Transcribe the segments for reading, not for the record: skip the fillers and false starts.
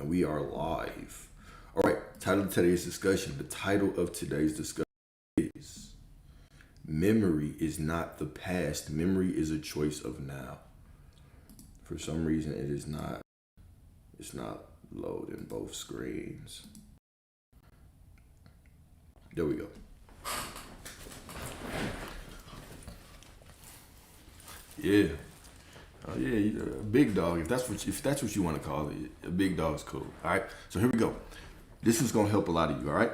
And we are live. All right, title of today's discussion. The title of today's discussion is Memory is not the past. Memory is a choice of now. For some reason, it's not loading both screens. There we go. Yeah. Oh yeah, a big dog. If that's what you want to call it, a big dog's cool. All right. So here we go. This is gonna help a lot of you. All right.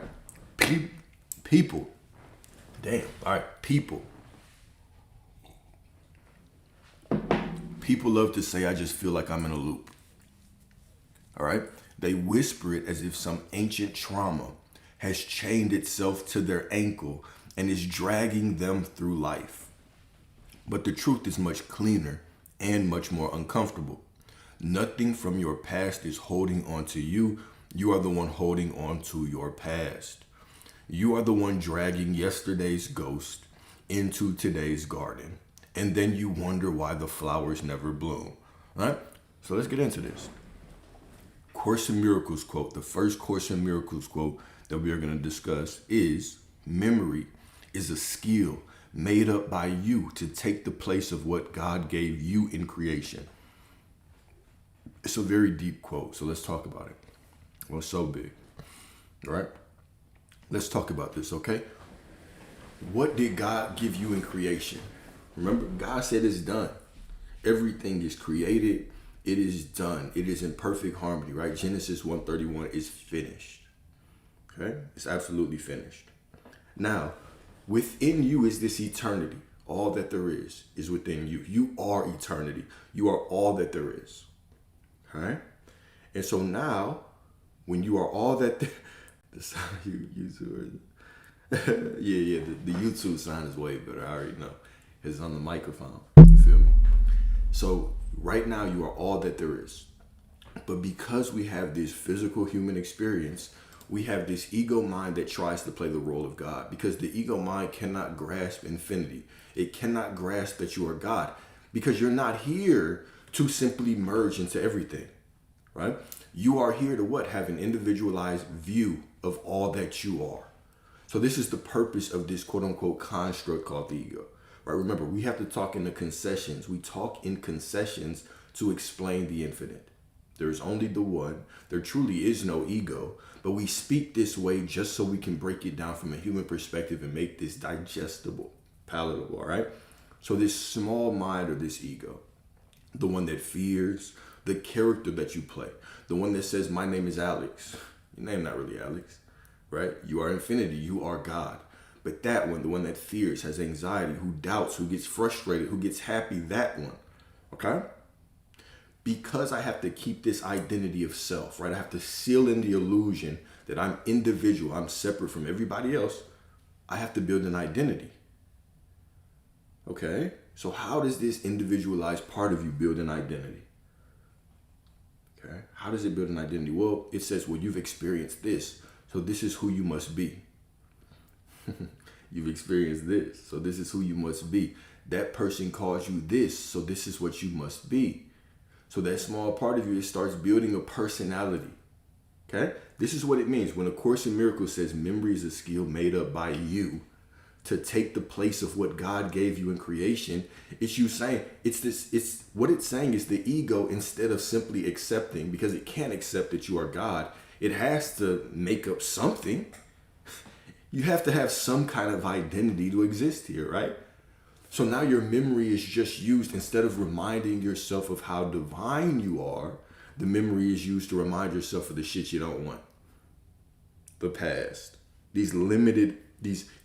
People. Damn. All right. People love to say, "I just feel like I'm in a loop." All right. They whisper it as if some ancient trauma has chained itself to their ankle and is dragging them through life. But the truth is much cleaner and much more uncomfortable. Nothing from your past is holding on to you. You are the one holding on to your past. You are the one dragging yesterday's ghost into today's garden. And then you wonder why the flowers never bloom. All right? So let's get into this. Course in Miracles quote, the first Course in Miracles quote that we are going to discuss is, memory is a skill made up by you to take the place of what God gave you in creation. It's a very deep quote, so let's talk about it. Well, it's so big, all right? Let's talk about this, okay? What did God give you in creation? Remember, God said it's done. Everything is created. It is done. It is in perfect harmony, right? Genesis 1:31 is finished, okay? It's absolutely finished. Now, within you is this eternity. All that there is within you. You are eternity. You are all that there is. Okay? And so now, when you are all that the sound YouTube the YouTube sound is way better. I already know. It's on the microphone. You feel me? So right now you are all that there is. But because we have this physical human experience, we have this ego mind that tries to play the role of God, because the ego mind cannot grasp infinity. It cannot grasp that you are God, because you're not here to simply merge into everything, right? You are here to what? Have an individualized view of all that you are. So this is the purpose of this quote unquote construct called the ego, right? Remember, we have to talk in the concessions. We talk in concessions to explain the infinite. There is only the one. There truly is no ego, but we speak this way just so we can break it down from a human perspective and make this digestible, palatable, all right? So this small mind, or this ego, the one that fears, the character that you play, the one that says, my name is Alex. Your name not really Alex, right? You are infinity. You are God. But that one, the one that fears, has anxiety, who doubts, who gets frustrated, who gets happy, that one, okay? Because I have to keep this identity of self, right? I have to seal in the illusion that I'm individual, I'm separate from everybody else. I have to build an identity. Okay? So how does this individualized part of you build an identity? Okay? How does it build an identity? Well, it says, well, you've experienced this, so this is who you must be. You've experienced this, so this is who you must be. That person calls you this, so this is what you must be. So that small part of you, it starts building a personality. Okay? This is what it means. When A Course in Miracles says memory is a skill made up by you to take the place of what God gave you in creation, it's you saying, it's what it's saying is the ego, instead of simply accepting, because it can't accept that you are God, it has to make up something. You have to have some kind of identity to exist here, right? So now your memory is just used, instead of reminding yourself of how divine you are, the memory is used to remind yourself of the shit you don't want. The past.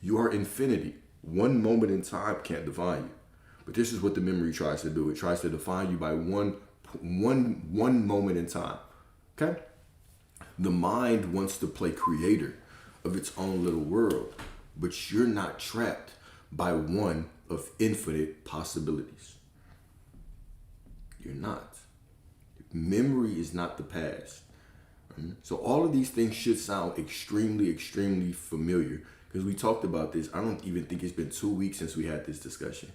You are infinity. One moment in time can't define you. But this is what the memory tries to do. It tries to define you by one moment in time. Okay? The mind wants to play creator of its own little world, but you're not trapped by one of infinite possibilities. You're not. Memory is not the past. So all of these things should sound extremely, extremely familiar, because we talked about this. I don't even think it's been 2 weeks since we had this discussion.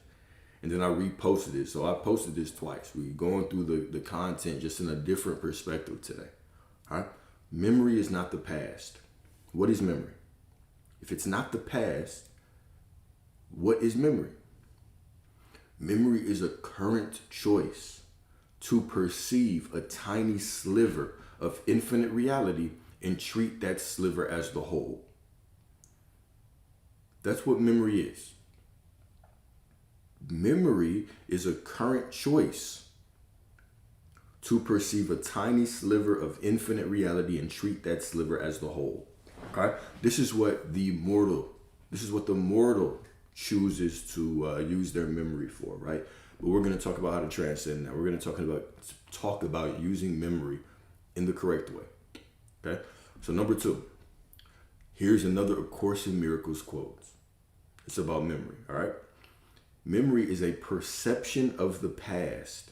And then I reposted it. So I posted this twice. We're going through the content just in a different perspective today. All right? Memory is not the past. What is memory? If it's not the past, what is memory? Memory is a current choice to perceive a tiny sliver of infinite reality and treat that sliver as the whole. That's what memory is. Memory is a current choice to perceive a tiny sliver of infinite reality and treat that sliver as the whole. Okay? This is what the mortal chooses to use their memory for, right? But we're going to talk about how to transcend that. We're going to talk about using memory in the correct way. Okay? So number 2, here's another A Course in Miracles quote. It's about memory, all right? Memory is a perception of the past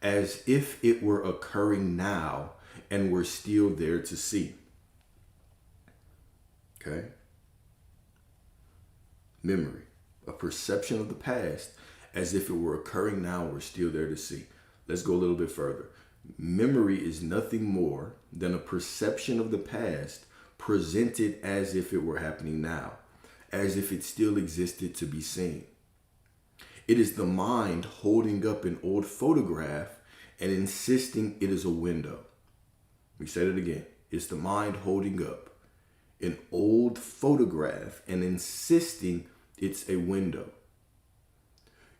as if it were occurring now and were still there to see. Okay? Memory, a perception of the past as if it were occurring now and were still there to see. Let's go a little bit further. Memory is nothing more than a perception of the past presented as if it were happening now, as if it still existed to be seen. It is the mind holding up an old photograph and insisting it is a window. We said it again. It's the mind holding up an old photograph and insisting it's a window.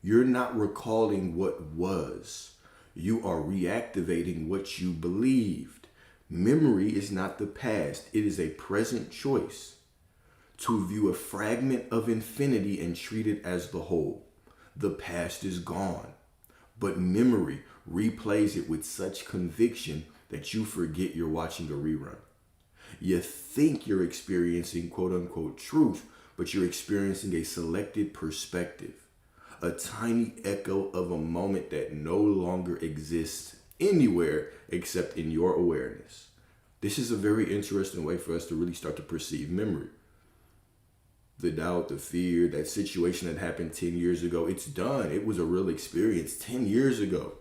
You're not recalling what was. You are reactivating what you believed. Memory is not the past. It is a present choice to view a fragment of infinity and treat it as the whole. The past is gone, but memory replays it with such conviction that you forget you're watching a rerun. You think you're experiencing quote unquote truth, but you're experiencing a selected perspective, a tiny echo of a moment that no longer exists anywhere except in your awareness. This is a very interesting way for us to really start to perceive memory. The doubt, the fear, that situation that happened 10 years ago, it's done. It was a real experience 10 years ago.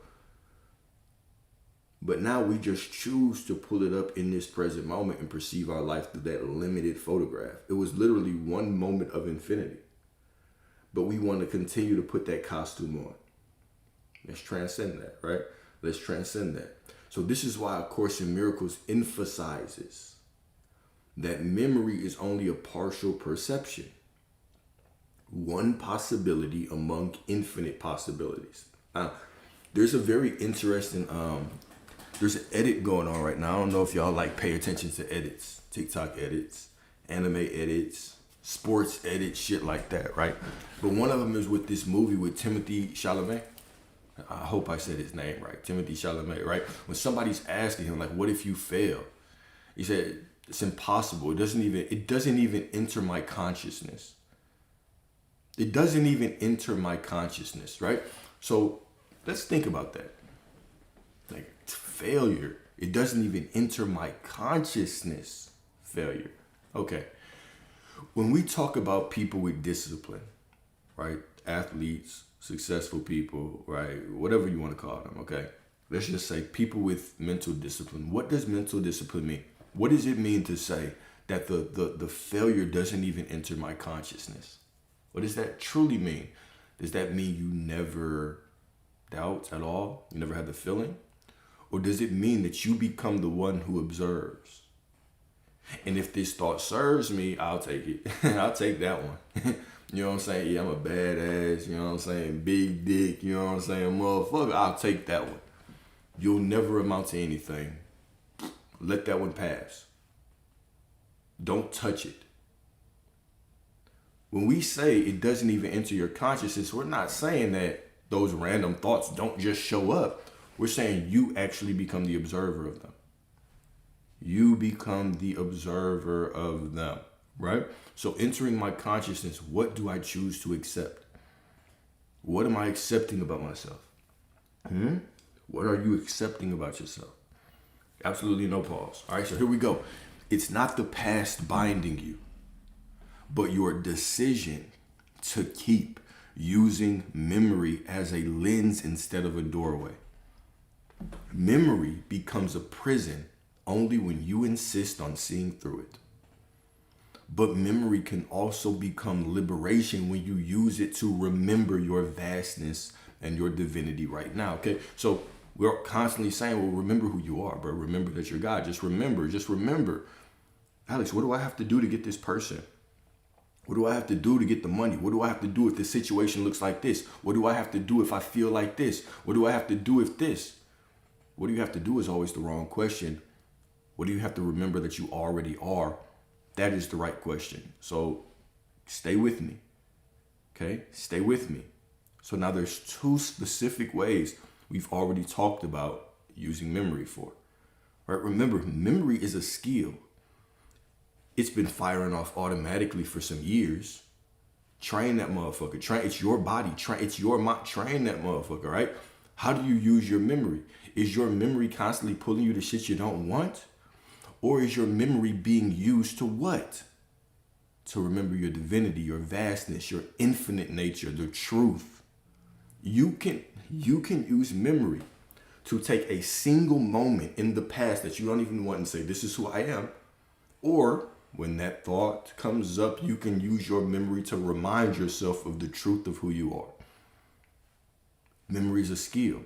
But now we just choose to pull it up in this present moment and perceive our life through that limited photograph. It was literally one moment of infinity. But we want to continue to put that costume on. Let's transcend that, right? Let's transcend that. So this is why A Course in Miracles emphasizes that memory is only a partial perception. One possibility among infinite possibilities. Now, there's a very interesting, there's an edit going on right now. I don't know if y'all pay attention to edits, TikTok edits, anime edits, sports edits, shit like that, right? But one of them is with this movie with Timothée Chalamet. I hope I said his name right. Timothée Chalamet, right? When somebody's asking him, what if you fail? He said, it's impossible. It doesn't even enter my consciousness. It doesn't even enter my consciousness, right? So let's think about that. Failure. It doesn't even enter my consciousness. Failure. Okay. When we talk about people with discipline, right? Athletes, successful people, right? Whatever you want to call them, okay? Let's just say people with mental discipline. What does mental discipline mean? What does it mean to say that the failure doesn't even enter my consciousness? What does that truly mean? Does that mean you never doubt at all? You never had the feeling? Or does it mean that you become the one who observes? And if this thought serves me, I'll take it. I'll take that one. You know what I'm saying? Yeah, I'm a badass, you know what I'm saying? Big dick, you know what I'm saying? Motherfucker, I'll take that one. You'll never amount to anything. Let that one pass. Don't touch it. When we say it doesn't even enter your consciousness, we're not saying that those random thoughts don't just show up. We're saying you actually become the observer of them. You become the observer of them, right? So entering my consciousness, what do I choose to accept? What am I accepting about myself? What are you accepting about yourself? Absolutely no pause. All right, so here we go. It's not the past binding you, but your decision to keep using memory as a lens instead of a doorway. Memory becomes a prison only when you insist on seeing through it. But memory can also become liberation when you use it to remember your vastness and your divinity right now. Okay, so we're constantly saying, well, remember who you are, bro. Remember that you're God. Just remember. Alex, what do I have to do to get this person? What do I have to do to get the money? What do I have to do if the situation looks like this? What do I have to do if I feel like this? What do I have to do if this? What do you have to do is always the wrong question. What do you have to remember that you already are? That is the right question. So stay with me. Okay? Stay with me. So now there's 2 specific ways we've already talked about using memory for. Right? Remember, memory is a skill. It's been firing off automatically for some years. Train that motherfucker. It's your body. It's your mind. Train that motherfucker, right? How do you use your memory? Is your memory constantly pulling you to shit you don't want? Or is your memory being used to what? To remember your divinity, your vastness, your infinite nature, the truth. You can use memory to take a single moment in the past that you don't even want and say, this is who I am. Or when that thought comes up, you can use your memory to remind yourself of the truth of who you are. Memory is a skill.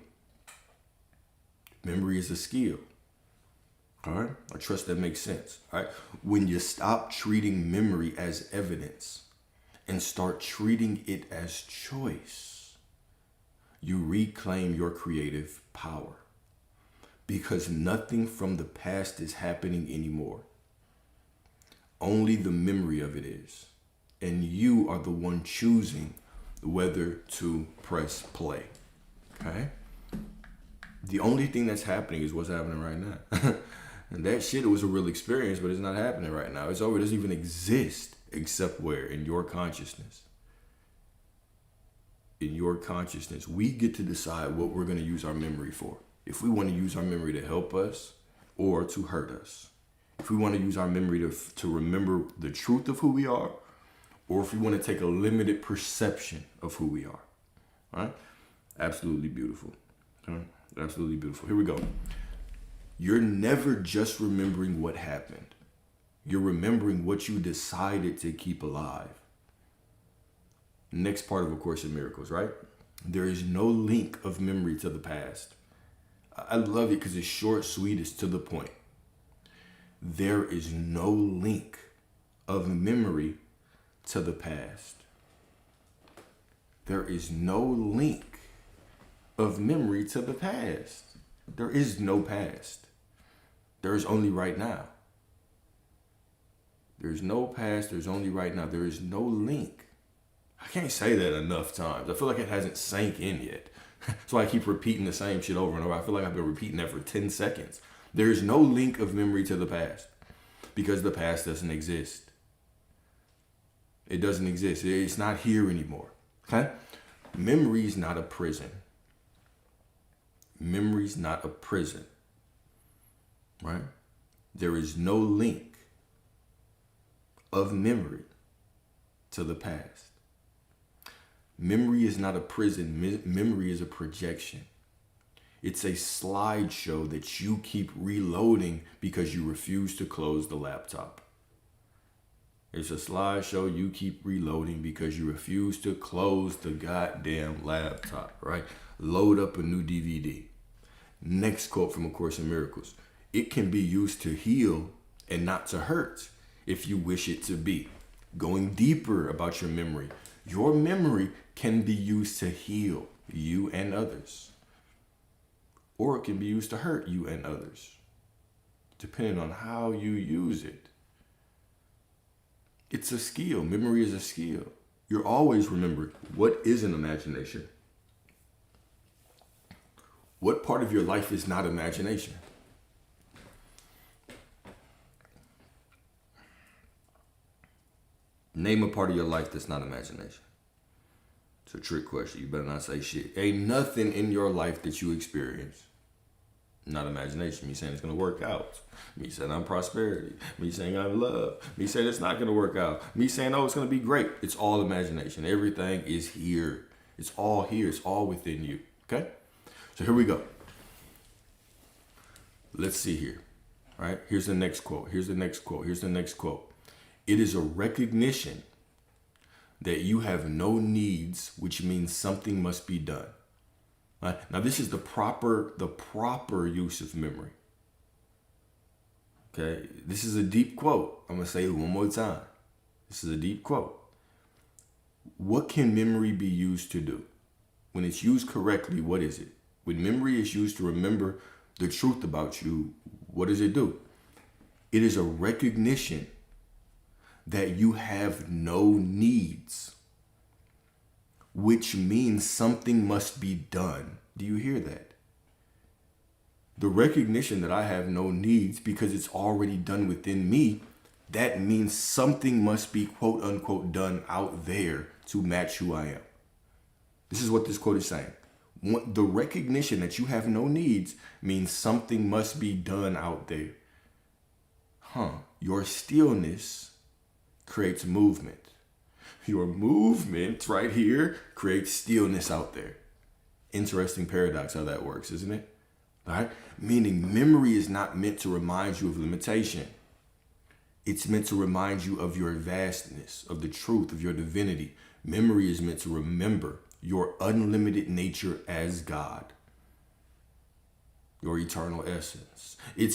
Memory is a skill. All right? I trust that makes sense. All right? When you stop treating memory as evidence and start treating it as choice, you reclaim your creative power because nothing from the past is happening anymore. Only the memory of it is. And you are the one choosing whether to press play. Okay? The only thing that's happening is what's happening right now. And that shit, it was a real experience, but it's not happening right now. It's over. It doesn't even exist except where? In your consciousness. In your consciousness. We get to decide what we're going to use our memory for. If we want to use our memory to help us or to hurt us. If we want to use our memory to remember the truth of who we are, or if we want to take a limited perception of who we are. All right? Absolutely beautiful. All right? Absolutely beautiful. Here we go. You're never just remembering what happened. You're remembering what you decided to keep alive. Next part of A Course in Miracles, right? There is no link of memory to the past. I love it because it's short, sweet, it's to the point. There is no link of memory to the past. There is no link of memory to the past. There is no past. There is only right now. There's no past, there's only right now. There is no link. I can't say that enough times. I feel like it hasn't sank in yet. That's why I keep repeating the same shit over and over. I feel like I've been repeating that for 10 seconds. There is no link of memory to the past because the past doesn't exist. It doesn't exist. It's not here anymore. Okay? Memory is not a prison. Memory's not a prison. Right? There is no link of memory to the past. Memory is not a prison. Memory is a projection. It's a slideshow that you keep reloading because you refuse to close the laptop. It's a slideshow you keep reloading because you refuse to close the goddamn laptop, right? Load up a new DVD. Next quote from A Course in Miracles. It can be used to heal and not to hurt if you wish it to be. Going deeper about your memory. Your memory can be used to heal you and others. Or it can be used to hurt you and others, depending on how you use it. It's a skill. Memory is a skill. You're always remembering. What is an imagination? What part of your life is not imagination? Name a part of your life that's not imagination. It's a trick question. You better not say shit. Ain't nothing in your life that you experience not imagination. Me saying it's going to work out. Me saying I'm prosperity. Me saying I'm love. Me saying it's not going to work out. Me saying, oh, it's going to be great. It's all imagination. Everything is here. It's all here. It's all within you. Okay? So here we go. Let's see here. All right, here's the next quote. Here's the next quote. Here's the next quote. It is a recognition that you have no needs, which means something must be done. Right? Now, this is the proper use of memory. Okay, this is a deep quote. I'm gonna say it one more time. This is a deep quote. What can memory be used to do? When it's used correctly, what is it? When memory is used to remember the truth about you, what does it do? It is a recognition that you have no needs, which means something must be done. Do you hear that? The recognition that I have no needs because it's already done within me, that means something must be quote unquote done out there to match who I am. This is what this quote is saying. The recognition that you have no needs means something must be done out there. Your stillness creates movement. Your movement right here creates stillness out there. Interesting paradox how that works, isn't it? All right? Meaning memory is not meant to remind you of limitation. It's meant to remind you of your vastness, of the truth, of your divinity. Memory is meant to remember your unlimited nature as God, your eternal essence. Memory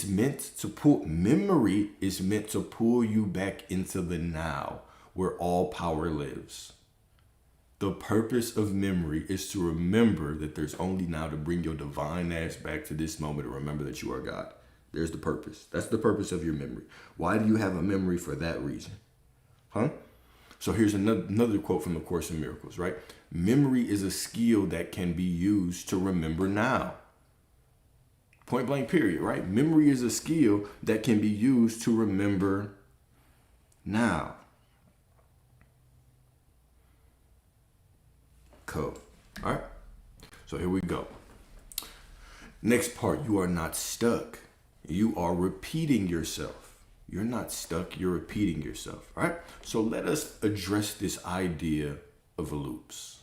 is meant to pull you back into the now, where all power lives. The purpose of memory is to remember that there's only now, to bring your divine ass back to this moment and remember that you are God. There's the purpose. That's the purpose of your memory. Why do you have a memory? For that reason. So here's another quote from the Course in Miracles, right? Memory is a skill that can be used to remember now. Point blank period, right? Memory is a skill that can be used to remember now. Cool. All right. So here we go. Next part, you are not stuck. You are repeating yourself. You're not stuck. You're repeating yourself. All right. So let us address this idea of loops.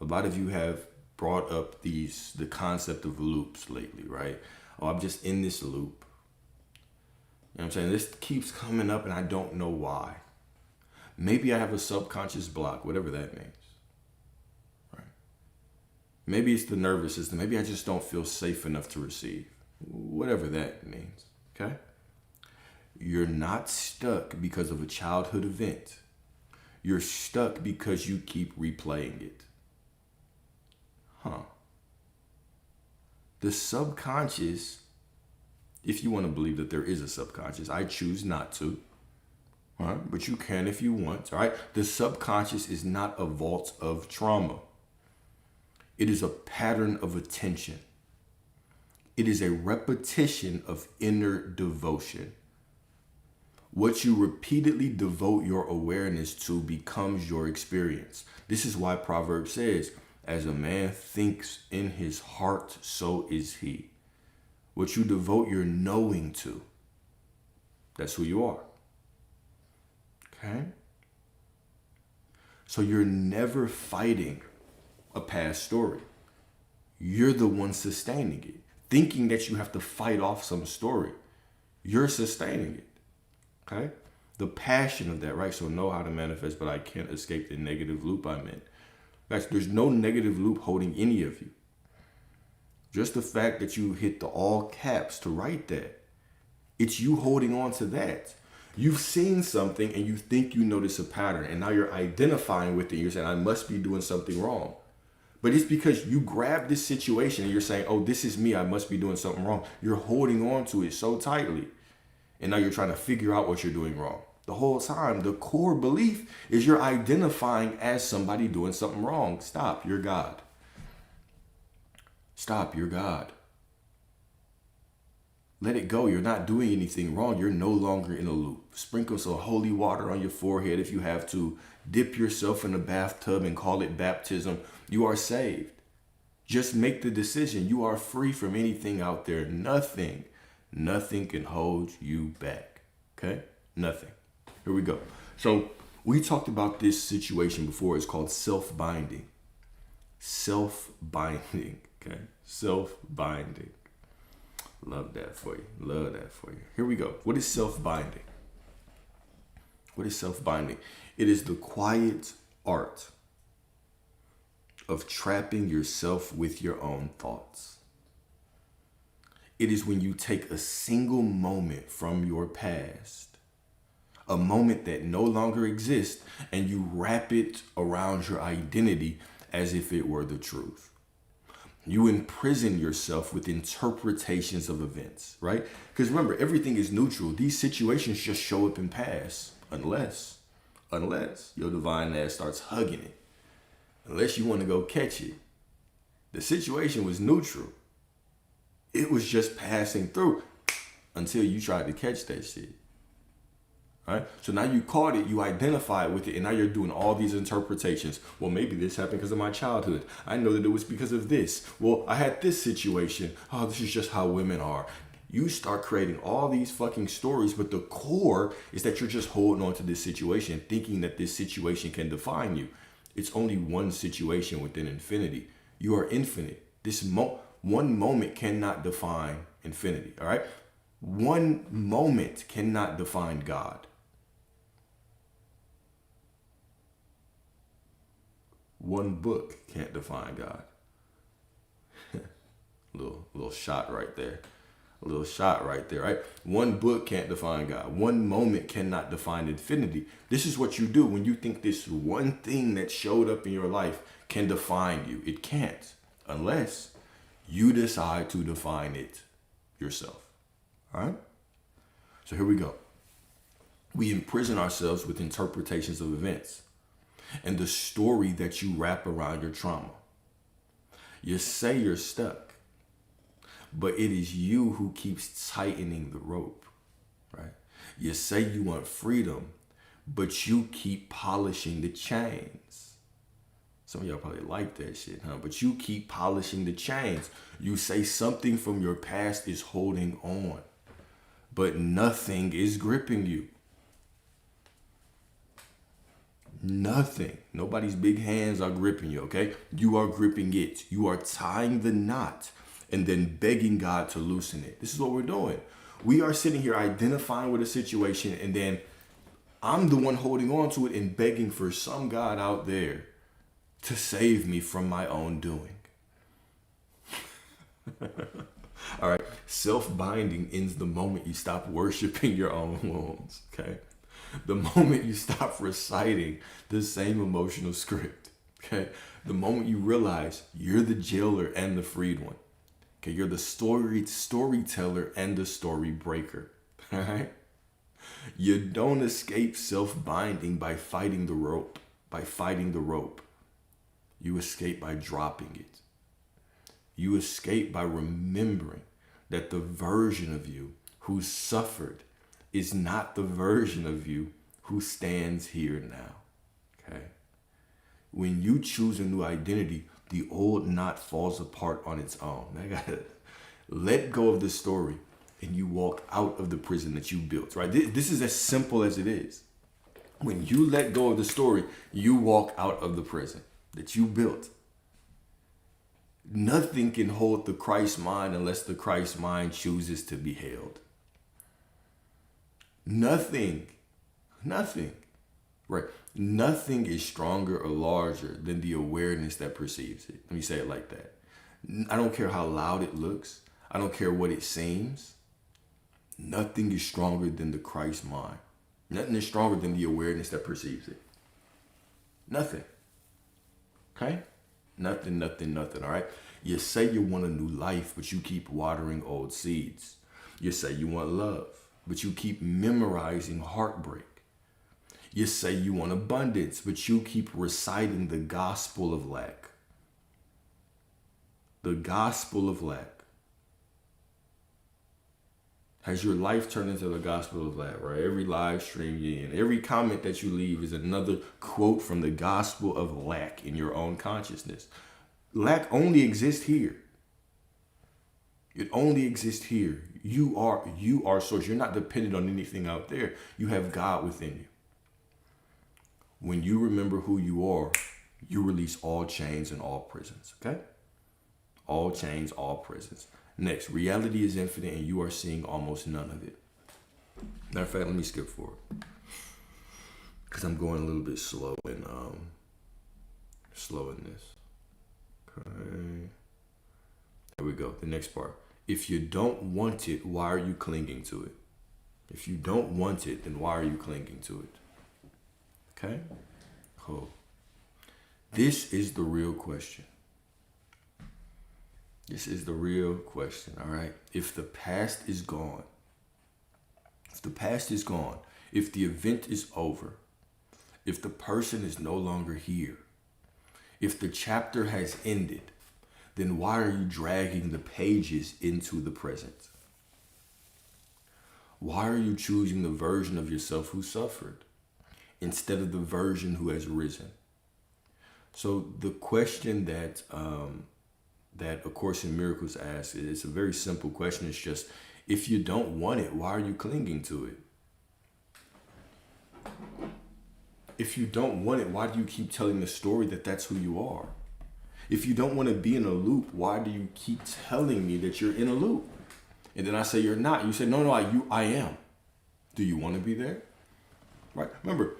A lot of you have brought up the concept of loops lately, right? Oh, I'm just in this loop. You know what I'm saying? This keeps coming up and I don't know why. Maybe I have a subconscious block, whatever that means. Right? Maybe it's the nervous system. Maybe I just don't feel safe enough to receive. Whatever that means. Okay? You're not stuck because of a childhood event. You're stuck because you keep replaying it. The subconscious, if you want to believe that there is a subconscious, I choose not to. All right? But you can if you want. All right? The subconscious is not a vault of trauma. It is a pattern of attention. It is a repetition of inner devotion. What you repeatedly devote your awareness to becomes your experience. This is why Proverbs says, as a man thinks in his heart, so is he. What you devote your knowing to, that's who you are. Okay? So you're never fighting a past story. You're the one sustaining it. Thinking that you have to fight off some story. You're sustaining it. Okay? The passion of that, right? So know how to manifest, but I can't escape the negative loop I'm in. Guys, there's no negative loop holding any of you. Just the fact that you hit the all caps to write that. It's you holding on to that. You've seen something and you think you notice a pattern and now you're identifying with it. You're saying, I must be doing something wrong. But it's because you grabbed this situation and you're saying, oh, this is me. I must be doing something wrong. You're holding on to it so tightly. And now you're trying to figure out what you're doing wrong. The whole time, the core belief is you're identifying as somebody doing something wrong. Stop, you're God. Stop, you're God. Let it go. You're not doing anything wrong. You're no longer in a loop. Sprinkle some holy water on your forehead if you have to. Dip yourself in a bathtub and call it baptism. You are saved. Just make the decision. You are free from anything out there. Nothing can hold you back. Okay? Nothing. Here we go. So we talked about this situation before. It's called self-binding. Self-binding. Okay? Self-binding. Love that for you. Love that for you. Here we go. What is self-binding? What is self-binding? It is the quiet art of trapping yourself with your own thoughts. It is when you take a single moment from your past, a moment that no longer exists, and you wrap it around your identity as if it were the truth. You imprison yourself with interpretations of events, right? Because remember, everything is neutral. These situations just show up and pass, unless your divine ass starts hugging it. Unless you want to go catch it. The situation was neutral. It was just passing through until you tried to catch that shit. Right? So now you caught it, you identified with it, and now you're doing all these interpretations. Well, maybe this happened because of my childhood. I know that it was because of this. Well, I had this situation. Oh, this is just how women are. You start creating all these fucking stories, but the core is that you're just holding on to this situation, thinking that this situation can define you. It's only one situation within infinity. You are infinite. One moment cannot define infinity, all right? One moment cannot define God. One book can't define God. little shot right there. A little shot right there, right? One book can't define God. One moment cannot define infinity. This is what you do when you think this one thing that showed up in your life can define you. It can't, unless you decide to define it yourself. All right? So here we go. We imprison ourselves with interpretations of events and the story that you wrap around your trauma. You say you're stuck, but it is you who keeps tightening the rope, right? You say you want freedom, but you keep polishing the chains. Some of y'all probably like that shit, huh? But you keep polishing the chains. You say something from your past is holding on, but nothing is gripping you. Nothing. Nobody's big hands are gripping you, okay? You are gripping it. You are tying the knot and then begging God to loosen it. This is what we're doing. We are sitting here identifying with a situation, and then I'm the one holding on to it and begging for some God out there to save me from my own doing. All right. Self-binding ends the moment you stop worshiping your own wounds, okay? The moment you stop reciting the same emotional script, okay? The moment you realize you're the jailer and the freed one, okay? You're the storyteller and the story breaker, all right? You don't escape self-binding by fighting the rope, You escape by dropping it. You escape by remembering that the version of you who suffered is not the version of you who stands here now, okay? When you choose a new identity, the old knot falls apart on its own. I gotta let go of the story and you walk out of the prison that you built, right? This is as simple as it is. When you let go of the story, you walk out of the prison that you built. Nothing can hold the Christ mind unless the Christ mind chooses to be held. Nothing, right? Nothing is stronger or larger than the awareness that perceives it. Let me say it like that. I don't care how loud it looks. I don't care what it seems. Nothing is stronger than the Christ mind. Nothing is stronger than the awareness that perceives it. Nothing. Okay? Nothing, all right? You say you want a new life, but you keep watering old seeds. You say you want love, but you keep memorizing heartbreak. You say you want abundance, but you keep reciting the gospel of lack. The gospel of lack. Has your life turned into the gospel of lack, right? Every live stream you're in, every comment that you leave is another quote from the gospel of lack in your own consciousness. Lack only exists here. It only exists here. You are source. You're not dependent on anything out there. You have God within you. When you remember who you are, you release all chains and all prisons, okay? All chains, all prisons. Next, reality is infinite and you are seeing almost none of it. Matter of fact, let me skip forward because I'm going a little bit slow in this. Okay. There we go. The next part. If you don't want it, why are you clinging to it? If you don't want it, then why are you clinging to it? Okay? Cool. This is the real question. This is the real question, all right? If the past is gone, if the event is over, if the person is no longer here, if the chapter has ended, then why are you dragging the pages into the present? Why are you choosing the version of yourself who suffered instead of the version who has risen? So the question that A Course in Miracles asks, it's a very simple question. It's just, if you don't want it, why are you clinging to it? If you don't want it, why do you keep telling the story that that's who you are? If you don't want to be in a loop, why do you keep telling me that you're in a loop? And then I say you're not. You say, no, I am. Do you want to be there? Right? Remember,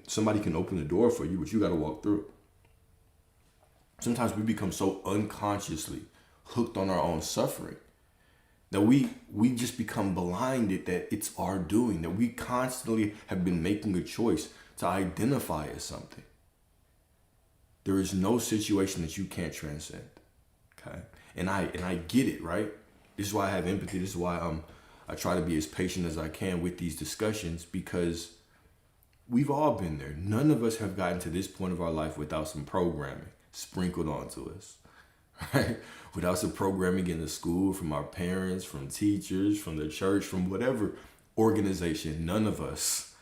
somebody can open the door for you, but you got to walk through it. Sometimes we become so unconsciously hooked on our own suffering that we just become blinded that it's our doing, that we constantly have been making a choice to identify as something. There is no situation that you can't transcend. Okay? And I get it, right? This is why I have empathy. This is why I try to be as patient as I can with these discussions, because we've all been there. None of us have gotten to this point of our life without some programming sprinkled onto us, right? Without some programming in the school, from our parents, from teachers, from the church, from whatever organization. None of us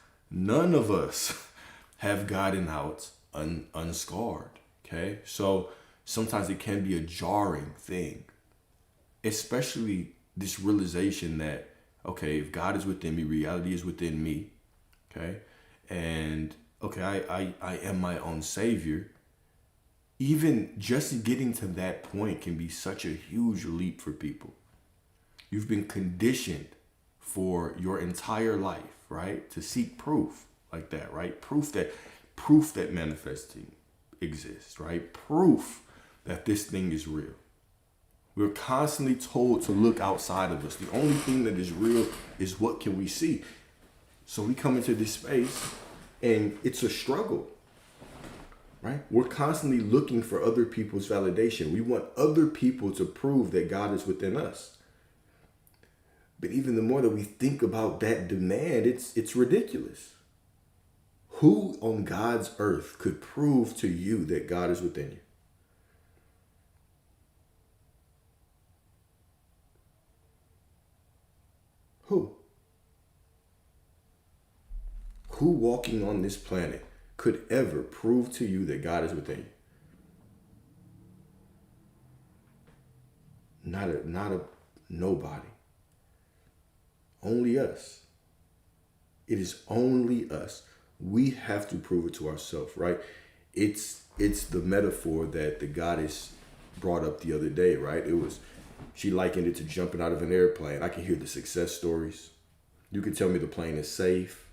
have gotten out unscarred, okay? So sometimes it can be a jarring thing, especially this realization that, okay, if God is within me, reality is within me, okay? And, okay, I am my own savior. Even just getting to that point can be such a huge leap for people. You've been conditioned for your entire life, right? To seek proof like that, right? Proof that manifesting exists, right? Proof that this thing is real. We're constantly told to look outside of us. The only thing that is real is what can we see. So we come into this space and it's a struggle, right? We're constantly looking for other people's validation. We want other people to prove that God is within us. But even the more that we think about that demand, it's ridiculous. Who on God's earth could prove to you that God is within you? Who? Who walking on this planet could ever prove to you that God is within you? Not a nobody. Only us. It is only us. We have to prove it to ourselves, right? It's the metaphor that the goddess brought up the other day, right? She likened it to jumping out of an airplane. I can hear the success stories. You could tell me the plane is safe.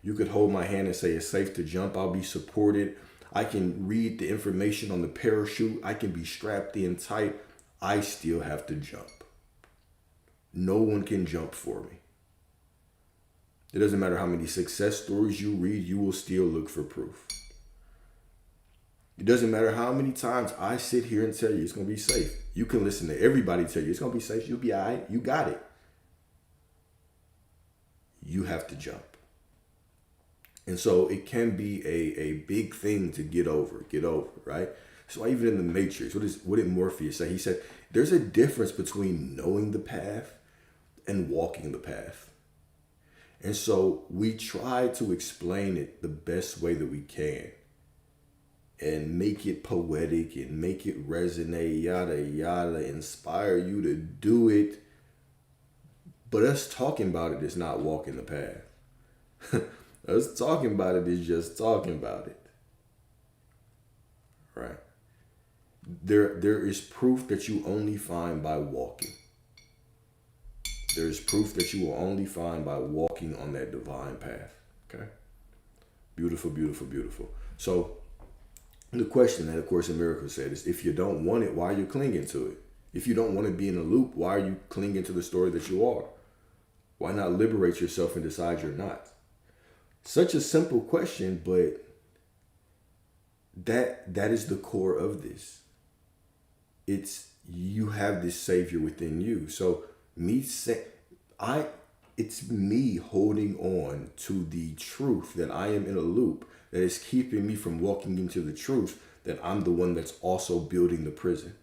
You could hold my hand and say it's safe to jump. I'll be supported. I can read the information on the parachute. I can be strapped in tight. I still have to jump. No one can jump for me. It doesn't matter how many success stories you read, you will still look for proof. It doesn't matter how many times I sit here and tell you it's going to be safe. You can listen to everybody tell you it's going to be safe. You'll be all right. You got it. You have to jump. And so it can be a big thing to get over, right? So even in the Matrix, what did Morpheus say? He said, there's a difference between knowing the path and walking the path. And so we try to explain it the best way that we can and make it poetic and make it resonate, yada, yada, inspire you to do it. But us talking about it is not walking the path. Us talking about it is just talking about it. Right? There is proof that you only find by walking. There is proof that you will only find by walking on that divine path. Okay? Beautiful, beautiful, beautiful. So the question that A Course in Miracles said is, if you don't want it, why are you clinging to it? If you don't want to be in a loop, why are you clinging to the story that you are? Why not liberate yourself and decide you're not? Such a simple question, but that is the core of this. It's you have this savior within you. So it's me holding on to the truth that I am in a loop that is keeping me from walking into the truth that I'm the one that's also building the prison.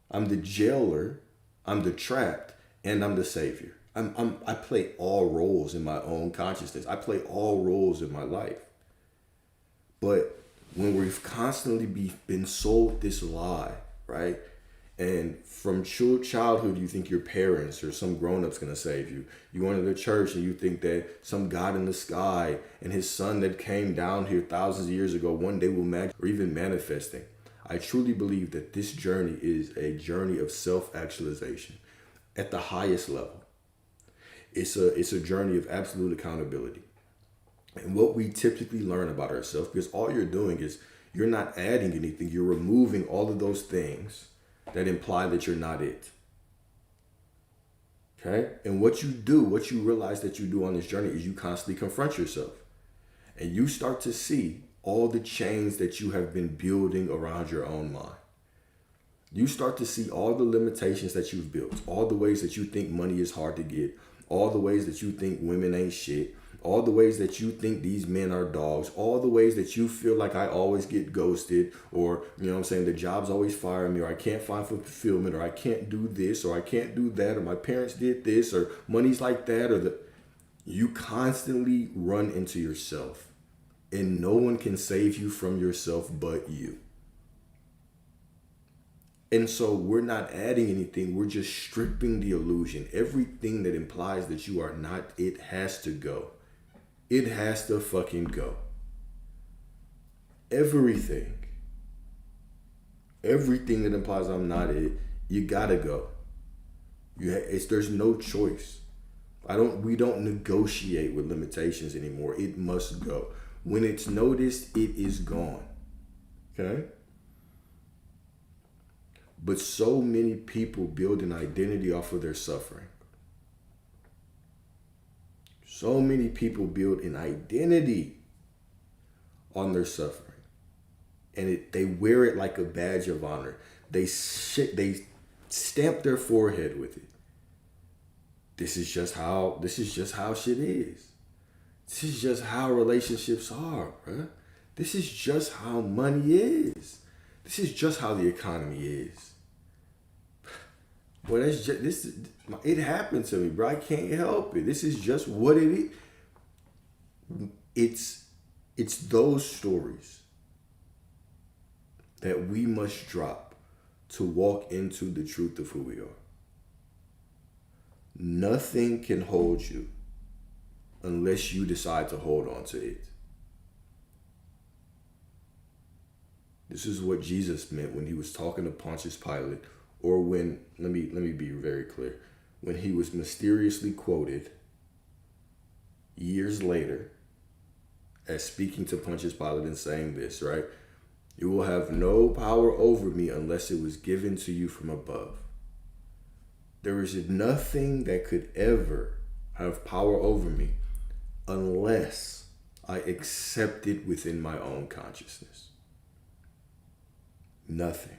I'm the jailer, I'm the trapped, and I'm the savior. I play all roles in my own consciousness. I play all roles in my life. But when we've constantly been sold this lie, right? And from childhood, you think your parents or some grown-up's going to save you. You go into the church and you think that some God in the sky and his son that came down here thousands of years ago one day will or even manifesting. I truly believe that this journey is a journey of self-actualization at the highest level. It's a journey of absolute accountability. And what we typically learn about ourselves, because all you're doing is you're not adding anything, you're removing all of those things that imply that you're not it. Okay? And what you realize that you do on this journey is you constantly confront yourself. And you start to see all the chains that you have been building around your own mind. You start to see all the limitations that you've built, all the ways that you think money is hard to get, all the ways that you think women ain't shit, all the ways that you think these men are dogs, all the ways that you feel like I always get ghosted, or, you know what I'm saying, the job's always firing me, or I can't find fulfillment, or I can't do this, or I can't do that, or my parents did this, or money's like that, you constantly run into yourself, and no one can save you from yourself but you. And so we're not adding anything. We're just stripping the illusion. Everything that implies that you are not, it has to go. It has to fucking go. Everything. Everything that implies I'm not it, you gotta go. There's no choice. We don't negotiate with limitations anymore. It must go. When it's noticed, it is gone. Okay? But so many people build an identity off of their suffering. So many people build an identity on their suffering. And they wear it like a badge of honor. They stamp their forehead with it. This is just how shit is. This is just how relationships are, bruh. This is just how money is. This is just how the economy is. Well, it happened to me, bro. I can't help it. This is just what it is. It's those stories that we must drop to walk into the truth of who we are. Nothing can hold you unless you decide to hold on to it. This is what Jesus meant when he was talking to Pontius Pilate, or when, let me be very clear, when he was mysteriously quoted years later as speaking to Pontius Pilate and saying this, right? You will have no power over me unless it was given to you from above. There is nothing that could ever have power over me unless I accept it within my own consciousness. Nothing.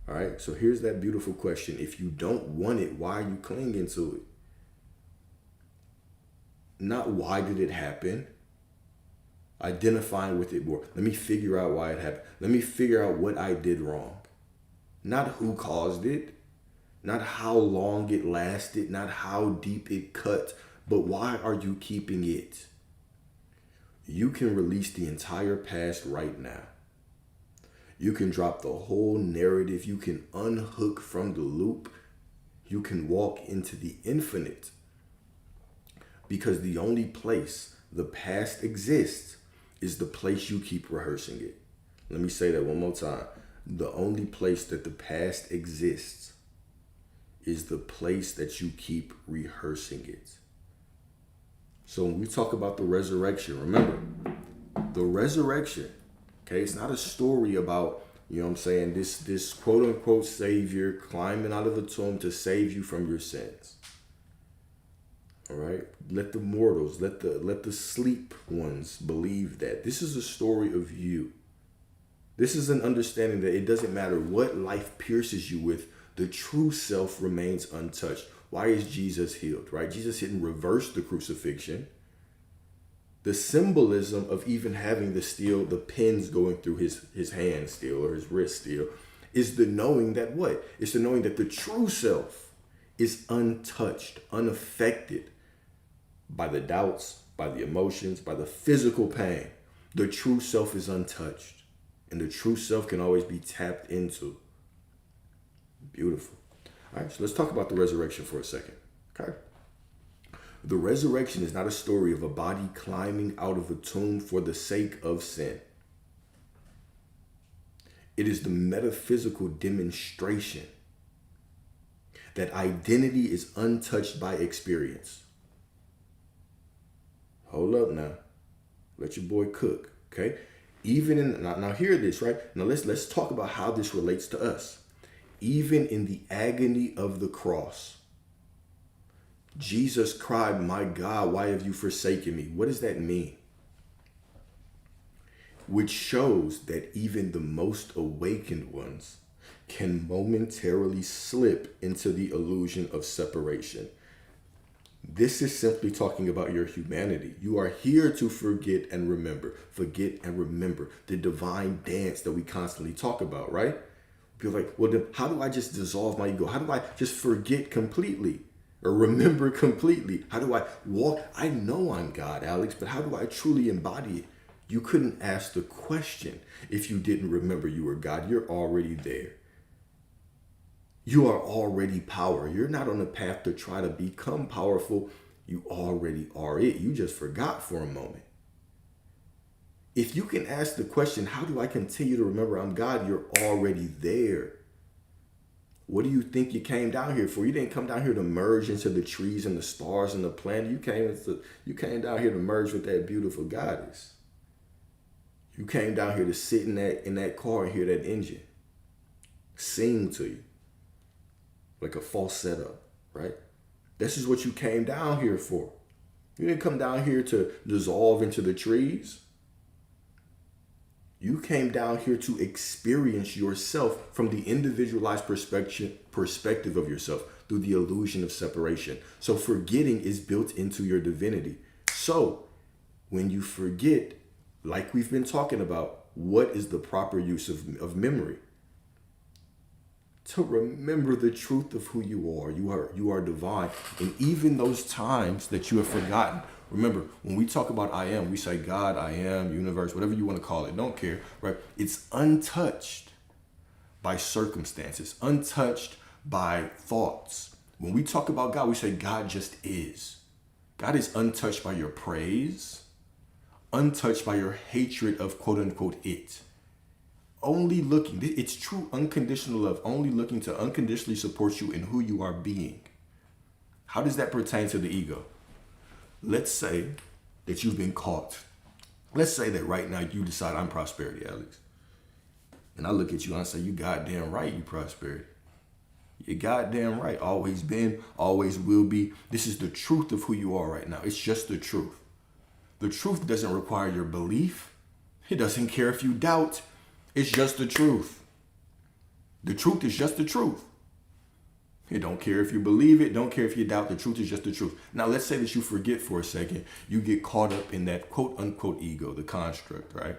All right, so here's that beautiful question. If you don't want it, why are you clinging to it? Not why did it happen? Identifying with it more. Let me figure out why it happened. Let me figure out what I did wrong. Not who caused it. Not how long it lasted. Not how deep it cut. But why are you keeping it? You can release the entire past right now. You can drop the whole narrative. You can unhook from the loop. You can walk into the infinite. Because the only place the past exists is the place you keep rehearsing it. Let me say that one more time. The only place that the past exists is the place that you keep rehearsing it. So when we talk about the resurrection, remember, the resurrection, okay, it's not a story about, you know what I'm saying, this quote unquote savior climbing out of the tomb to save you from your sins. All right? Let the mortals, let the sleep ones believe that. This is a story of you. This is an understanding that it doesn't matter what life pierces you with, the true self remains untouched. Why is Jesus healed, right? Jesus didn't reverse the crucifixion. The symbolism of even having the pins going through his hand still, or his wrist still, is the knowing that what? It's the knowing that the true self is untouched, unaffected by the doubts, by the emotions, by the physical pain. The true self is untouched. And the true self can always be tapped into. Beautiful. All right, so let's talk about the resurrection for a second. Okay. The resurrection is not a story of a body climbing out of a tomb for the sake of sin. It is the metaphysical demonstration that identity is untouched by experience. Hold up now. Let your boy cook, okay? Even in, now hear this, right? Now let's talk about how this relates to us. Even in the agony of the cross, Jesus cried, "My God, why have you forsaken me?" What does that mean? Which shows that even the most awakened ones can momentarily slip into the illusion of separation. This is simply talking about your humanity. You are here to forget and remember. Forget and remember. The divine dance that we constantly talk about, right? You're like, well, then how do I just dissolve my ego? How do I just forget completely or remember completely? How do I walk? I know I'm God, Alex, but how do I truly embody it? You couldn't ask the question if you didn't remember you were God. You're already there. You are already power. You're not on a path to try to become powerful. You already are it. You just forgot for a moment. If you can ask the question, how do I continue to remember I'm God? You're already there. What do you think you came down here for? You didn't come down here to merge into the trees and the stars and the planet. You came down here to merge with that beautiful goddess. You came down here to sit in that car and hear that engine sing to you. Like a false setup, right? This is what you came down here for. You didn't come down here to dissolve into the trees. You came down here to experience yourself from the individualized perspective of yourself through the illusion of separation. So forgetting is built into your divinity. So when you forget, like we've been talking about, what is the proper use of memory? To remember the truth of who you are. You are divine. And even those times that you have forgotten. Remember, when we talk about I am, we say God, I am, universe, whatever you want to call it. Don't care, right? It's untouched by circumstances, untouched by thoughts. When we talk about God, we say God just is. God is untouched by your praise, untouched by your hatred of quote unquote it. Only looking, it's true unconditional love, only looking to unconditionally support you in who you are being. How does that pertain to the ego? Let's say that you've been caught. Let's say that right now you decide I'm prosperity, Alex. And I look at you and I say, you goddamn right, you prosperity. You're goddamn right. Always been, always will be. This is the truth of who you are right now. It's just the truth. The truth doesn't require your belief. It doesn't care if you doubt. It's just the truth. The truth is just the truth. It don't care if you believe it. Don't care if you doubt. The truth is just the truth. Now, let's say that you forget for a second. You get caught up in that quote unquote ego, the construct, right?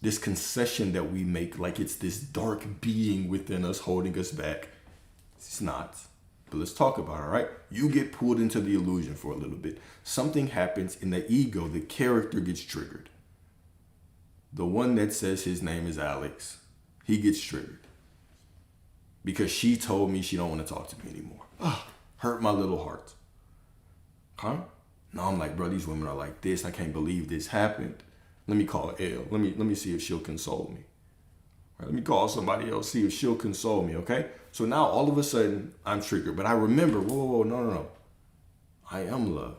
This concession that we make like it's this dark being within us holding us back. It's not. But let's talk about it, all right? You get pulled into the illusion for a little bit. Something happens in the ego. The character gets triggered. The one that says his name is Alex, he gets triggered because she told me she don't want to talk to me anymore. Hurt my little heart. Huh? Now I'm like, bro, these women are like this. I can't believe this happened. Let me call L. Let me see if she'll console me. Right, let me call somebody else, see if she'll console me, okay? So now all of a sudden I'm triggered, but I remember, whoa, no. I am love.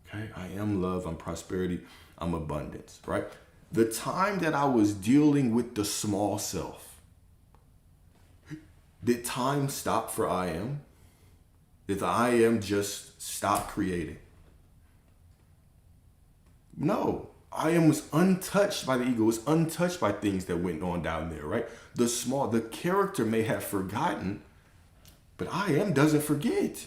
Okay? I am love, I'm prosperity, I'm abundance, right? The time that I was dealing with the small self, did time stop for I am? Did the I am just stop creating? No. I am was untouched by the ego, was untouched by things that went on down there, right? The character may have forgotten, but I am doesn't forget.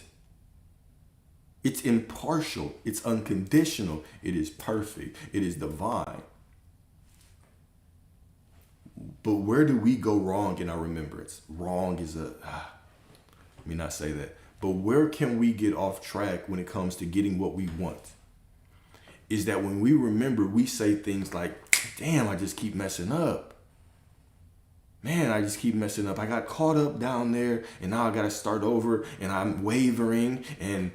It's impartial, it's unconditional, it is perfect, it is divine. But where do we go wrong in our remembrance? Wrong is let me not say that. But where can we get off track when it comes to getting what we want? Is that when we remember, we say things like, damn, I just keep messing up. Man, I just keep messing up. I got caught up down there and now I got to start over and I'm wavering and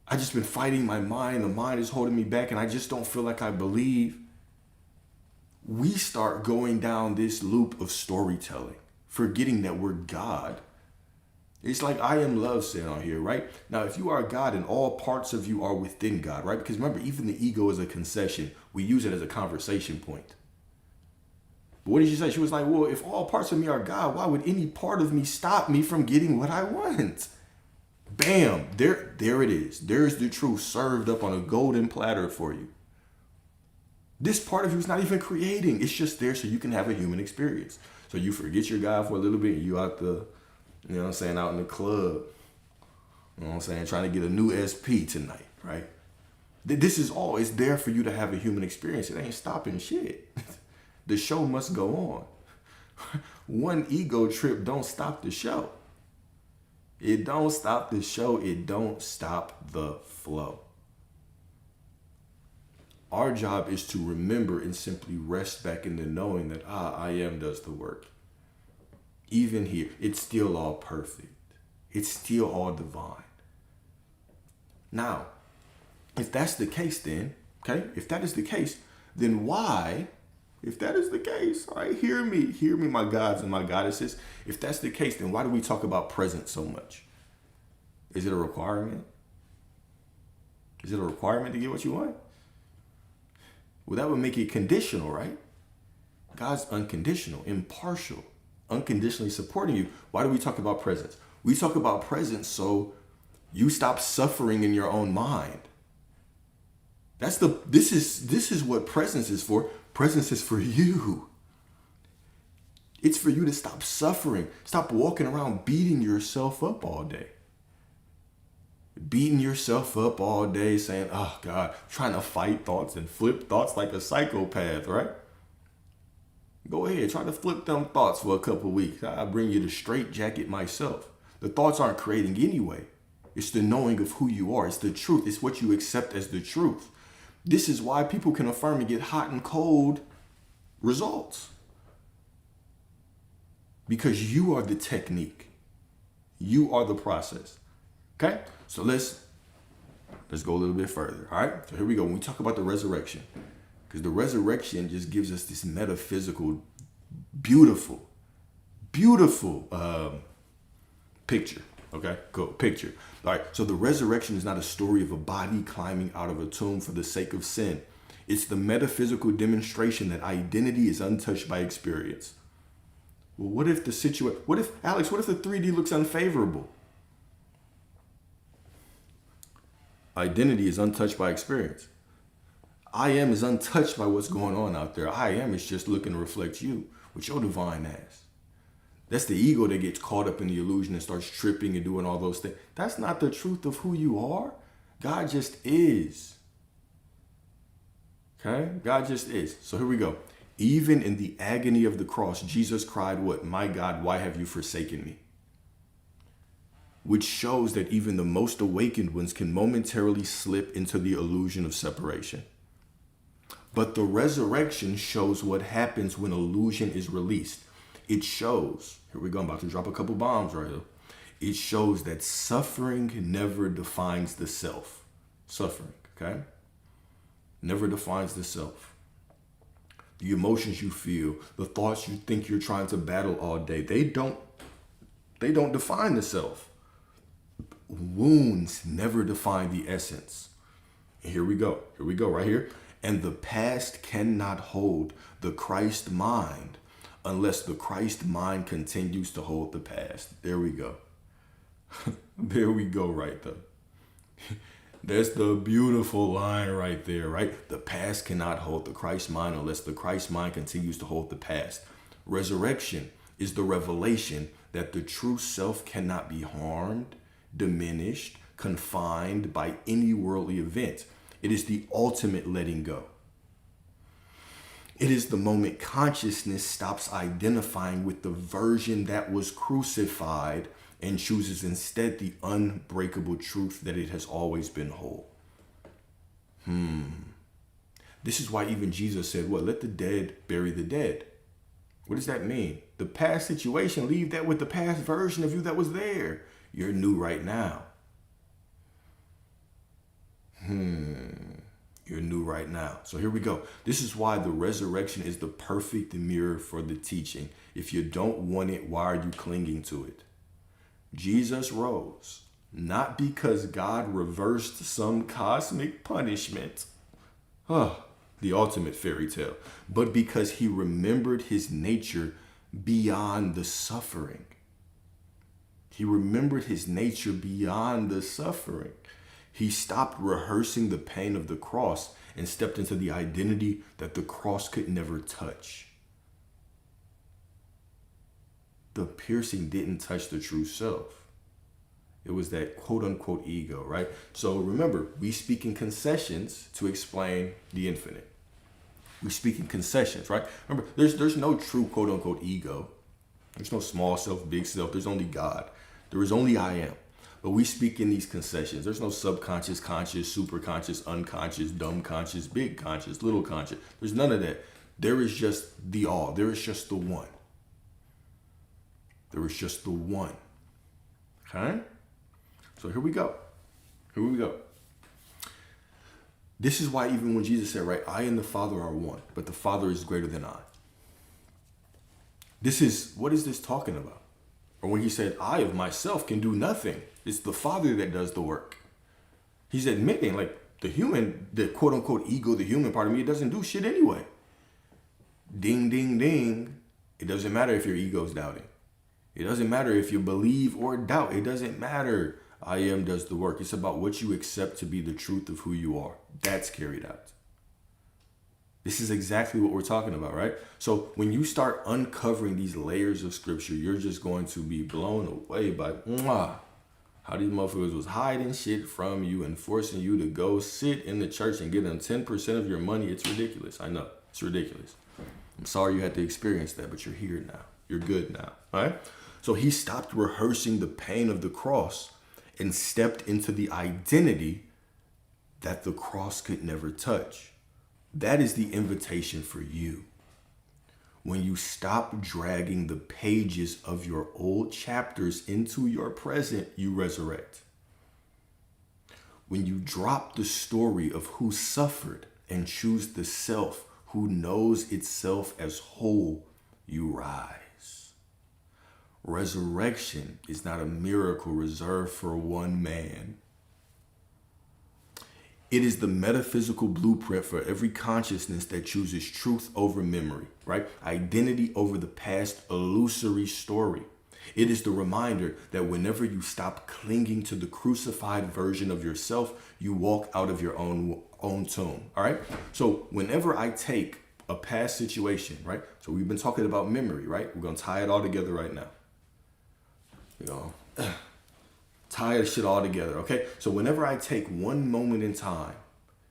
I just been fighting my mind. The mind is holding me back and I just don't feel like I believe. We start going down this loop of storytelling, forgetting that we're God. It's like I am love said on here, right? Now, if you are God and all parts of you are within God, right? Because remember, even the ego is a concession. We use it as a conversation point. But what did she say? She was like, well, if all parts of me are God, why would any part of me stop me from getting what I want? Bam, there it is. There's the truth served up on a golden platter for you. This part of you is not even creating. It's just there so you can have a human experience. So you forget your God for a little bit and you out the, you know what I'm saying, out in the club. You know what I'm saying, trying to get a new SP tonight, right? This is all, it's there for you to have a human experience. It ain't stopping shit. The show must go on. One ego trip don't stop the show. It don't stop the show. It don't stop the flow. Our job is to remember and simply rest back in the knowing that, I am does the work. Even here, it's still all perfect. It's still all divine. Now, if that's the case then, okay, if that is the case, then why, if that is the case, all right, hear me, my gods and my goddesses. If that's the case, then why do we talk about present so much? Is it a requirement? Is it a requirement to get what you want? Well, that would make it conditional, right? God's unconditional, impartial, unconditionally supporting you. Why do we talk about presence? We talk about presence so you stop suffering in your own mind. This is what presence is for. Presence is for you. It's for you to stop suffering. Stop walking around beating yourself up all day. Beating yourself up all day saying, oh God, trying to fight thoughts and flip thoughts like a psychopath, right? Go ahead, try to flip them thoughts for a couple of weeks. I'll bring you the straight jacket myself. The thoughts aren't creating anyway. It's the knowing of who you are. It's the truth. It's what you accept as the truth. This is why people can affirm and get hot and cold results. Because you are the technique. You are the process. Okay? So let's go a little bit further. All right? So here we go. When we talk about the resurrection, because the resurrection just gives us this metaphysical, beautiful picture. Okay, cool. Picture. All right. So the resurrection is not a story of a body climbing out of a tomb for the sake of sin. It's the metaphysical demonstration that identity is untouched by experience. Well, what if the 3D looks unfavorable? Identity is untouched by experience. I am is untouched by what's going on out there. I am is just looking to reflect you with your divine ass. That's the ego that gets caught up in the illusion and starts tripping and doing all those things. That's not the truth of who you are. God just is. Okay? God just is. So here we go. Even in the agony of the cross, Jesus cried, what? My God, why have you forsaken me? Which shows that even the most awakened ones can momentarily slip into the illusion of separation. But the resurrection shows what happens when illusion is released. It shows, here we go, I'm about to drop a couple bombs right here. It shows that suffering never defines the self. Suffering, okay? never defines the self. The emotions you feel, the thoughts you think you're trying to battle all day, they don't define the self. Wounds never define the essence. Here we go right here. And the past cannot hold the Christ mind unless the Christ mind continues to hold the past. There we go. There we go right there. That's the beautiful line right there, right? The past cannot hold the Christ mind unless the Christ mind continues to hold the past. Resurrection is the revelation that the true self cannot be harmed, diminished, confined by any worldly event. It is the ultimate letting go. It is the moment consciousness stops identifying with the version that was crucified and chooses instead the unbreakable truth that it has always been whole. This is why even Jesus said, what? Let the dead bury the dead. What does that mean? The past situation, leave that with the past version of you that was there. You're new right now. You're new right now. So here we go. This is why the resurrection is the perfect mirror for the teaching. If you don't want it, why are you clinging to it? Jesus rose, not because God reversed some cosmic punishment, the ultimate fairy tale, but because he remembered his nature beyond the suffering. He remembered his nature beyond the suffering. He stopped rehearsing the pain of the cross and stepped into the identity that the cross could never touch. The piercing didn't touch the true self. It was that quote unquote ego, right? So remember, we speak in concessions to explain the infinite. We speak in concessions, right? Remember, there's no true quote unquote ego. There's no small self, big self. There's only God. There is only I am. But we speak in these concessions. There's no subconscious, conscious, superconscious, unconscious, dumb conscious, big conscious, little conscious. There's none of that. There is just the all. There is just the one. There is just the one. Okay? So here we go. Here we go. This is why even when Jesus said, right, I and the Father are one, but the Father is greater than I. What is this talking about? Or when he said, I of myself can do nothing. It's the Father that does the work. He's admitting, like, the quote unquote ego, the human part of me, it doesn't do shit anyway. Ding, ding, ding. It doesn't matter if your ego's doubting. It doesn't matter if you believe or doubt. It doesn't matter. I am does the work. It's about what you accept to be the truth of who you are. That's carried out. This is exactly what we're talking about, right? So when you start uncovering these layers of scripture, you're just going to be blown away by how these motherfuckers was hiding shit from you and forcing you to go sit in the church and give them 10% of your money. It's ridiculous. I know. It's ridiculous. I'm sorry you had to experience that, but you're here now. You're good now, all right? So he stopped rehearsing the pain of the cross and stepped into the identity that the cross could never touch. That is the invitation for you. When you stop dragging the pages of your old chapters into your present, you resurrect. When you drop the story of who suffered and choose the self who knows itself as whole, you rise. Resurrection is not a miracle reserved for one man. It is the metaphysical blueprint for every consciousness that chooses truth over memory, right? Identity over the past illusory story. It is the reminder that whenever you stop clinging to the crucified version of yourself, you walk out of your own tomb, all right? So whenever I take a past situation, right? So we've been talking about memory, right? We're going to tie it all together right now. Tie this shit all together, okay? So whenever I take one moment in time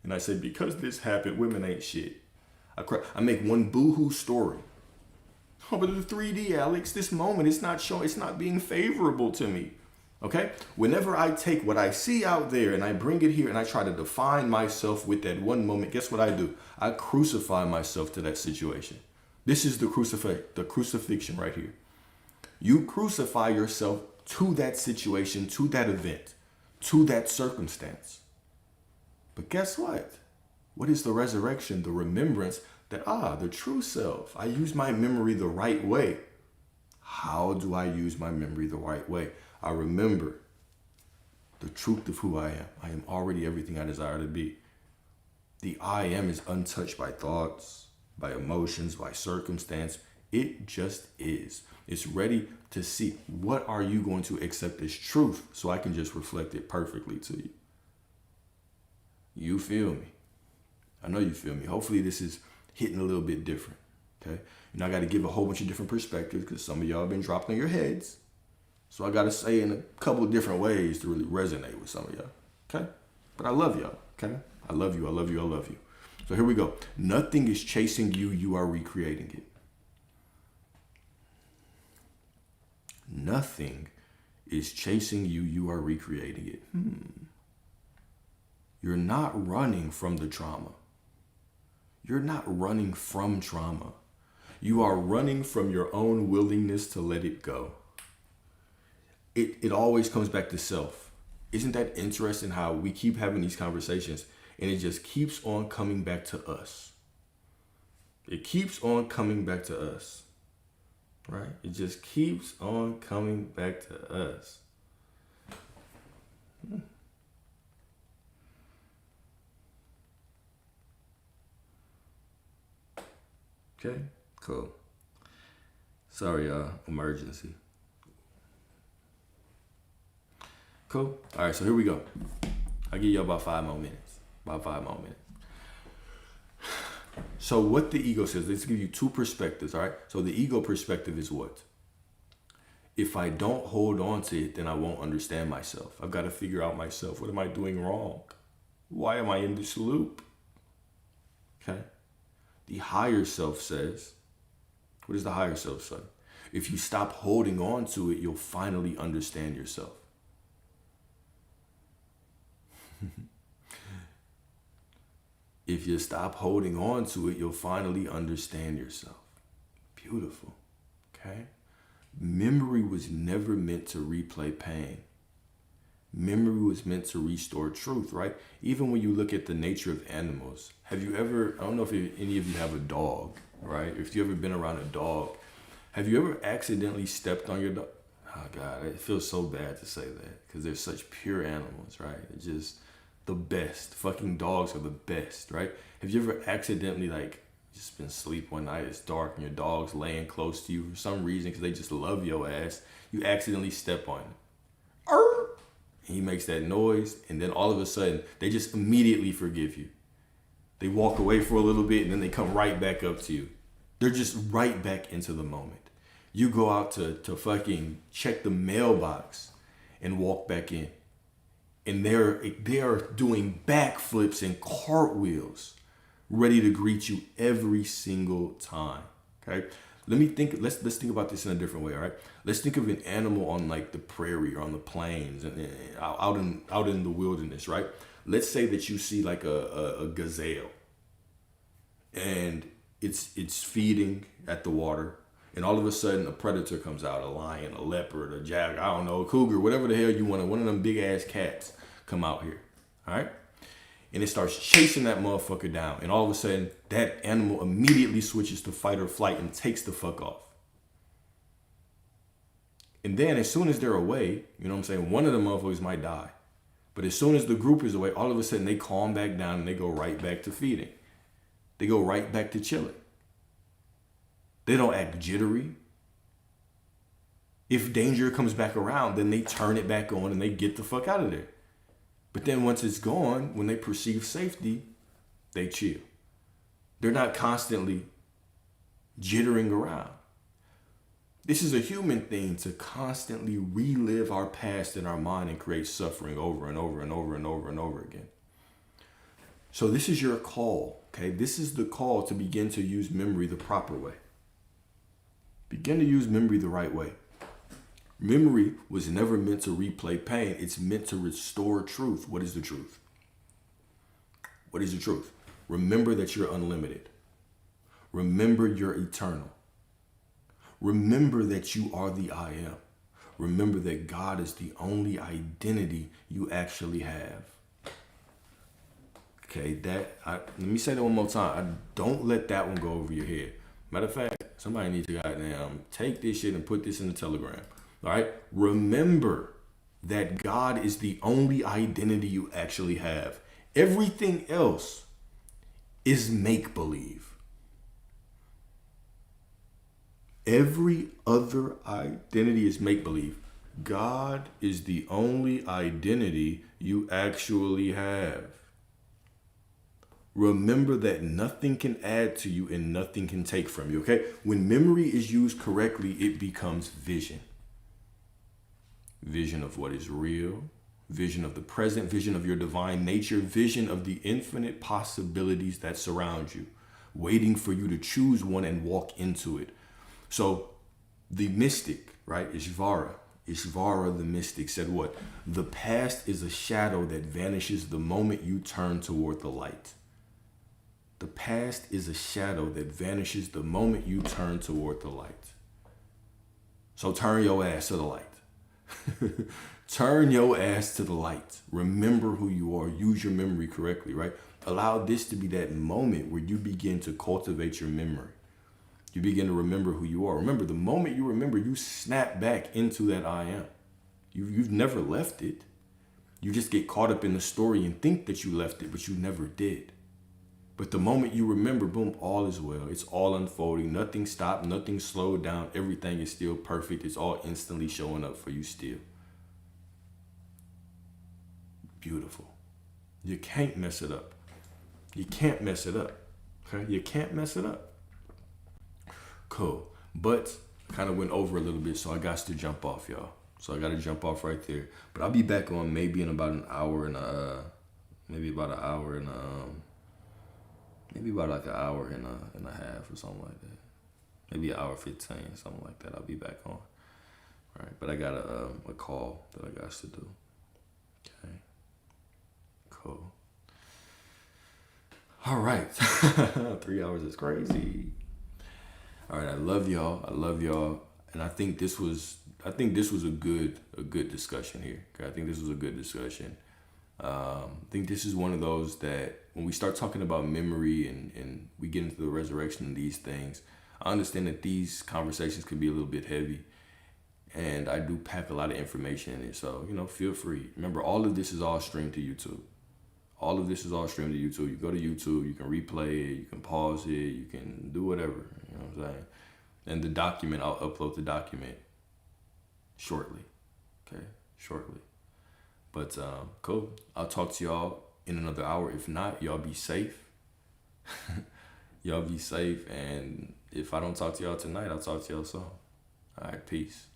and I say, because this happened, women ain't shit. I make one boohoo story. Oh, but the 3D, Alex, this moment, it's not being favorable to me, okay? Whenever I take what I see out there and I bring it here and I try to define myself with that one moment, guess what I do? I crucify myself to that situation. This is the crucifixion right here. You crucify yourself to that situation, to that event, to that circumstance. But guess what? What is the resurrection? The remembrance that, the true self. I use my memory the right way. How do I use my memory the right way? I remember the truth of who I am. I am already everything I desire to be. The I am is untouched by thoughts, by emotions, by circumstance. It just is. It's ready to see, what are you going to accept as truth so I can just reflect it perfectly to you. You feel me? I know you feel me. Hopefully this is hitting a little bit different, okay? I got to give a whole bunch of different perspectives because some of y'all have been dropped on your heads. So I got to say in a couple of different ways to really resonate with some of y'all, okay? But I love y'all, okay? I love you, I love you, I love you. So here we go. Nothing is chasing you, you are recreating it. Nothing is chasing you, you are recreating it. You're not running from the trauma. You're not running from trauma. You are running from your own willingness to let it go. It always comes back to self. Isn't that interesting how we keep having these conversations and it just keeps on coming back to us? It keeps on coming back to us, right? It just keeps on coming back to us. Okay, cool. Sorry, emergency. Cool. All right, so here we go. I'll give you about 5 more minutes. So what the ego says, let's give you 2 perspectives, all right? So the ego perspective is what? If I don't hold on to it, then I won't understand myself. I've got to figure out myself. What am I doing wrong? Why am I in this loop? Okay. The higher self says, what does the higher self say? If you stop holding on to it, you'll finally understand yourself. If you stop holding on to it, you'll finally understand yourself. Beautiful. Okay? Memory was never meant to replay pain. Memory was meant to restore truth, right? Even when you look at the nature of animals, have you ever, I don't know if any of you have a dog, right? If you've ever been around a dog, have you ever accidentally stepped on your dog? Oh God, it feels so bad to say that because they're such pure animals, right? It's just the best. Fucking dogs are the best, right? Have you ever accidentally just been asleep one night, it's dark and your dog's laying close to you for some reason because they just love your ass, you accidentally step on him. And he makes that noise, and then all of a sudden, they just immediately forgive you. They walk away for a little bit, and then they come right back up to you. They're just right back into the moment. You go out to fucking check the mailbox and walk back in. And they are doing backflips and cartwheels, ready to greet you every single time, okay? Let's think about this in a different way, all right? Let's think of an animal on the prairie or on the plains and out in the wilderness, right? Let's say that you see a gazelle and it's feeding at the water, and all of a sudden a predator comes out, a lion, a leopard, a jaguar, I don't know, a cougar, whatever the hell you want, one of them big ass cats come out here, all right? And it starts chasing that motherfucker down. And all of a sudden, that animal immediately switches to fight or flight and takes the fuck off. And then as soon as they're away, you know what I'm saying, one of the motherfuckers might die. But as soon as the group is away, all of a sudden they calm back down and they go right back to feeding. They go right back to chilling. They don't act jittery. If danger comes back around, then they turn it back on and they get the fuck out of there. But then once it's gone, when they perceive safety, they chill. They're not constantly jittering around. This is a human thing to constantly relive our past in our mind and create suffering over and over and over and over and over again. So this is your call, okay? This is the call to begin to use memory the proper way. Begin to use memory the right way. Memory was never meant to replay pain. It's meant to restore truth. What is the truth? What is the truth? Remember that you're unlimited. Remember you're eternal. Remember that you are the I am. Remember that God is the only identity you actually have. Okay, let me say that one more time. Don't let that one go over your head. Matter of fact, somebody needs to goddamn take this shit and put this in the Telegram. All right? Remember that God is the only identity you actually have. Everything else is make believe. Every other identity is make believe. God is the only identity you actually have. Remember that nothing can add to you and nothing can take from you, okay? When memory is used correctly, it becomes vision. Vision of what is real, vision of the present, vision of your divine nature, vision of the infinite possibilities that surround you, waiting for you to choose one and walk into it. So the mystic, right, Ishvara the mystic said what? The past is a shadow that vanishes the moment you turn toward the light. The past is a shadow that vanishes the moment you turn toward the light. So turn your ass to the light. Turn your ass to the light. Remember who you are. Use your memory correctly, right? Allow this to be that moment where you begin to cultivate your memory. You begin to remember who you are. Remember, the moment you remember, you snap back into that I am. You've never left it. You just get caught up in the story and think that you left it, but you never did. But the moment you remember, boom, all is well. It's all unfolding. Nothing stopped. Nothing slowed down. Everything is still perfect. It's all instantly showing up for you still. Beautiful. You can't mess it up. You can't mess it up. Okay? You can't mess it up. Cool. But I kind of went over a little bit, so I got to jump off, y'all. So I got to jump off right there. But I'll be back on maybe in about an hour and maybe like an hour and a half or something like that. Maybe an hour 15, something like that. I'll be back on. All right. But I got a call that I got to do. Okay. Cool. All right. 3 hours is crazy. All right, I love y'all, and I think this was a good discussion here. Okay? I think this was a good discussion. I think this is one of those that when we start talking about memory and we get into the resurrection and these things, I understand that these conversations can be a little bit heavy, and I do pack a lot of information in it. So feel free. Remember, all of this is all streamed to YouTube. All of this is all streamed to YouTube. You go to YouTube, you can replay it, you can pause it, you can do whatever. You know what I'm saying? And the document, I'll upload the document shortly. Okay? Shortly. But cool. I'll talk to y'all in another hour. If not, y'all be safe. Y'all be safe. And if I don't talk to y'all tonight, I'll talk to y'all soon. All right, peace.